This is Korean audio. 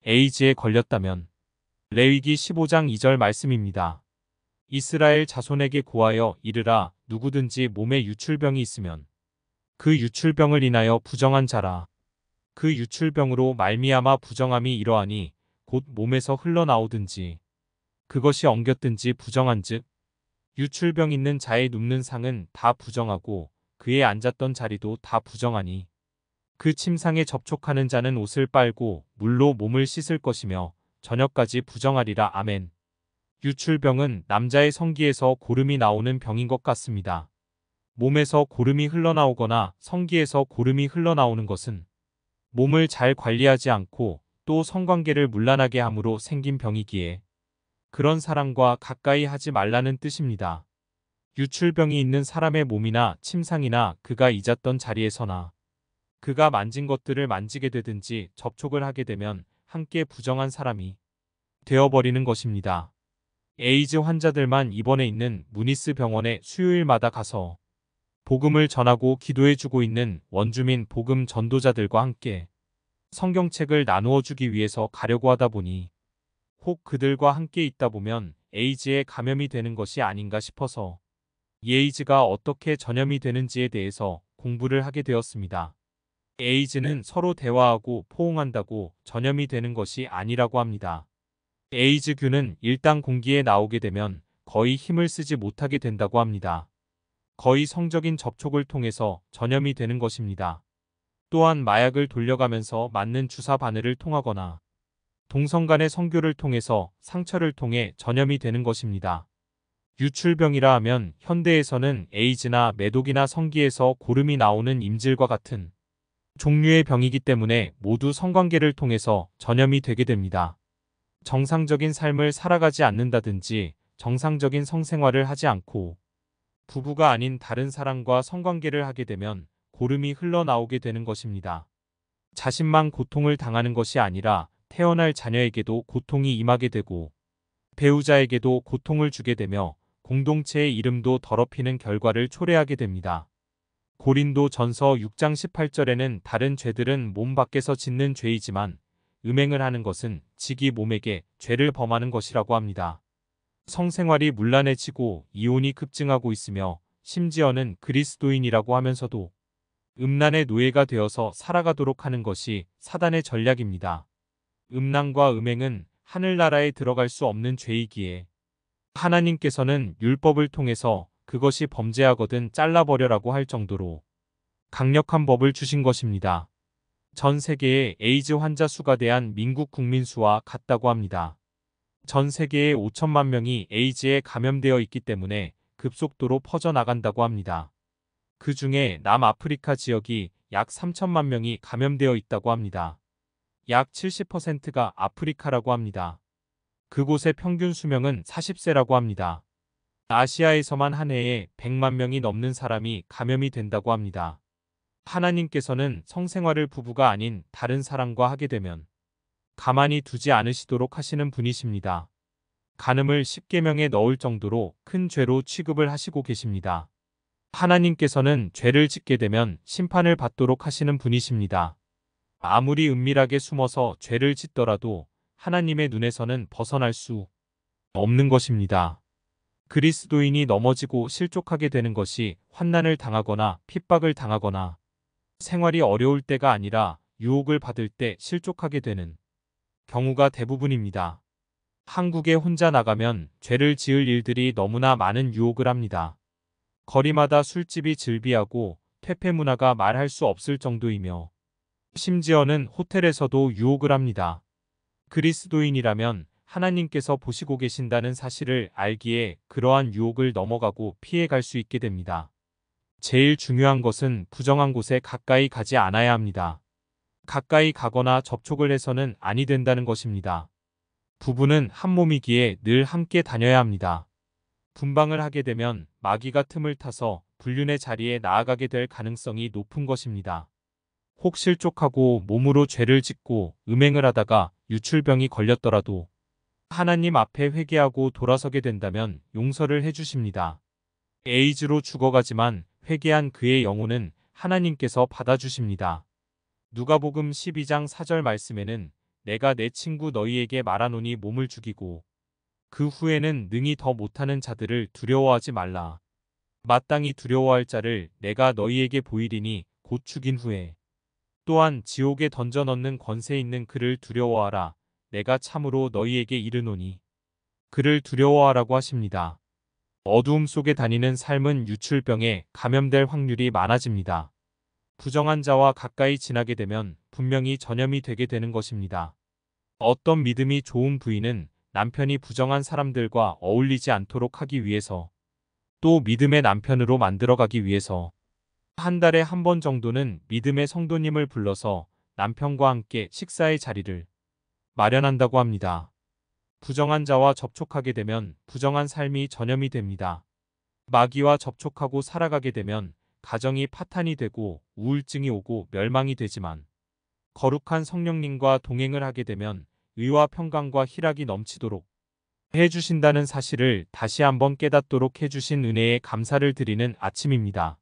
에이즈에 걸렸다면 레위기 15장 2절 말씀입니다. 이스라엘 자손에게 고하여 이르라. 누구든지 몸에 유출병이 있으면 그 유출병을 인하여 부정한 자라. 그 유출병으로 말미암아 부정함이 이러하니 곧 몸에서 흘러나오든지 그것이 엉겼든지 부정한즉 유출병 있는 자의 눕는 상은 다 부정하고 그의 앉았던 자리도 다 부정하니 그 침상에 접촉하는 자는 옷을 빨고 물로 몸을 씻을 것이며 저녁까지 부정하리라. 아멘. 유출병은 남자의 성기에서 고름이 나오는 병인 것 같습니다. 몸에서 고름이 흘러나오거나 성기에서 고름이 흘러나오는 것은 몸을 잘 관리하지 않고 또 성관계를 문란하게 함으로 생긴 병이기에 그런 사람과 가까이 하지 말라는 뜻입니다. 유출병이 있는 사람의 몸이나 침상이나 그가 앉았던 자리에서나 그가 만진 것들을 만지게 되든지 접촉을 하게 되면 함께 부정한 사람이 되어버리는 것입니다. 에이즈 환자들만 입원해 있는 무니스 병원에 수요일마다 가서 복음을 전하고 기도해주고 있는 원주민 복음 전도자들과 함께 성경책을 나누어 주기 위해서 가려고 하다 보니 혹 그들과 함께 있다 보면 에이즈에 감염이 되는 것이 아닌가 싶어서 이 에이즈가 어떻게 전염이 되는지에 대해서 공부를 하게 되었습니다. 에이즈는 서로 대화하고 포옹한다고 전염이 되는 것이 아니라고 합니다. 에이즈균은 일단 공기에 나오게 되면 거의 힘을 쓰지 못하게 된다고 합니다. 거의 성적인 접촉을 통해서 전염이 되는 것입니다. 또한 마약을 돌려가면서 맞는 주사 바늘을 통하거나 동성 간의 성교를 통해서 상처를 통해 전염이 되는 것입니다. 유출병이라 하면 현대에서는 에이즈나 매독이나 성기에서 고름이 나오는 임질과 같은 종류의 병이기 때문에 모두 성관계를 통해서 전염이 되게 됩니다. 정상적인 삶을 살아가지 않는다든지 정상적인 성생활을 하지 않고 부부가 아닌 다른 사람과 성관계를 하게 되면 고름이 흘러나오게 되는 것입니다. 자신만 고통을 당하는 것이 아니라 태어날 자녀에게도 고통이 임하게 되고 배우자에게도 고통을 주게 되며 공동체의 이름도 더럽히는 결과를 초래하게 됩니다. 고린도 전서 6장 18절에는 다른 죄들은 몸 밖에서 짓는 죄이지만 음행을 하는 것은 지기 몸에게 죄를 범하는 것이라고 합니다. 성생활이 문란해지고 이혼이 급증하고 있으며 심지어는 그리스도인이라고 하면서도 음란의 노예가 되어서 살아가도록 하는 것이 사단의 전략입니다. 음란과 음행은 하늘나라에 들어갈 수 없는 죄이기에 하나님께서는 율법을 통해서 그것이 범죄하거든 잘라버려라고 할 정도로 강력한 법을 주신 것입니다. 전 세계의 에이즈 환자 수가 대한 미국 국민 수와 같다고 합니다. 전 세계의 5천만 명이 에이즈에 감염되어 있기 때문에 급속도로 퍼져나간다고 합니다. 그 중에 남아프리카 지역이 약 3천만 명이 감염되어 있다고 합니다. 약 70%가 아프리카라고 합니다. 그곳의 평균 수명은 40세라고 합니다. 아시아에서만 한 해에 100만 명이 넘는 사람이 감염이 된다고 합니다. 하나님께서는 성생활을 부부가 아닌 다른 사람과 하게 되면 가만히 두지 않으시도록 하시는 분이십니다. 간음을 10계명에 넣을 정도로 큰 죄로 취급을 하시고 계십니다. 하나님께서는 죄를 짓게 되면 심판을 받도록 하시는 분이십니다. 아무리 은밀하게 숨어서 죄를 짓더라도 하나님의 눈에서는 벗어날 수 없는 것입니다. 그리스도인이 넘어지고 실족하게 되는 것이 환난을 당하거나 핍박을 당하거나 생활이 어려울 때가 아니라 유혹을 받을 때 실족하게 되는 경우가 대부분입니다. 한국에 혼자 나가면 죄를 지을 일들이 너무나 많은 유혹을 합니다. 거리마다 술집이 즐비하고 퇴폐 문화가 말할 수 없을 정도이며 심지어는 호텔에서도 유혹을 합니다. 그리스도인이라면 하나님께서 보시고 계신다는 사실을 알기에 그러한 유혹을 넘어가고 피해갈 수 있게 됩니다. 제일 중요한 것은 부정한 곳에 가까이 가지 않아야 합니다. 가까이 가거나 접촉을 해서는 아니 된다는 것입니다. 부부는 한 몸이기에 늘 함께 다녀야 합니다. 분방을 하게 되면 마귀가 틈을 타서 불륜의 자리에 나아가게 될 가능성이 높은 것입니다. 혹 실족하고 몸으로 죄를 짓고 음행을 하다가 유출병이 걸렸더라도 하나님 앞에 회개하고 돌아서게 된다면 용서를 해주십니다. 에이즈로 죽어가지만 회개한 그의 영혼은 하나님께서 받아주십니다. 누가복음 12장 4절 말씀에는 내가 내 친구 너희에게 말하노니 몸을 죽이고 그 후에는 능히 더 못하는 자들을 두려워하지 말라. 마땅히 두려워할 자를 내가 너희에게 보이리니 곧 죽인 후에 또한 지옥에 던져 넣는 권세 있는 그를 두려워하라. 내가 참으로 너희에게 이르노니 그를 두려워하라고 하십니다. 어두움 속에 다니는 삶은 유출병에 감염될 확률이 많아집니다. 부정한 자와 가까이 지나게 되면 분명히 전염이 되게 되는 것입니다. 어떤 믿음이 좋은 부인은 남편이 부정한 사람들과 어울리지 않도록 하기 위해서 또 믿음의 남편으로 만들어가기 위해서 한 달에 한 번 정도는 믿음의 성도님을 불러서 남편과 함께 식사의 자리를 마련한다고 합니다. 부정한 자와 접촉하게 되면 부정한 삶이 전염이 됩니다. 마귀와 접촉하고 살아가게 되면 가정이 파탄이 되고 우울증이 오고 멸망이 되지만 거룩한 성령님과 동행을 하게 되면 의와 평강과 희락이 넘치도록 해주신다는 사실을 다시 한번 깨닫도록 해주신 은혜에 감사를 드리는 아침입니다.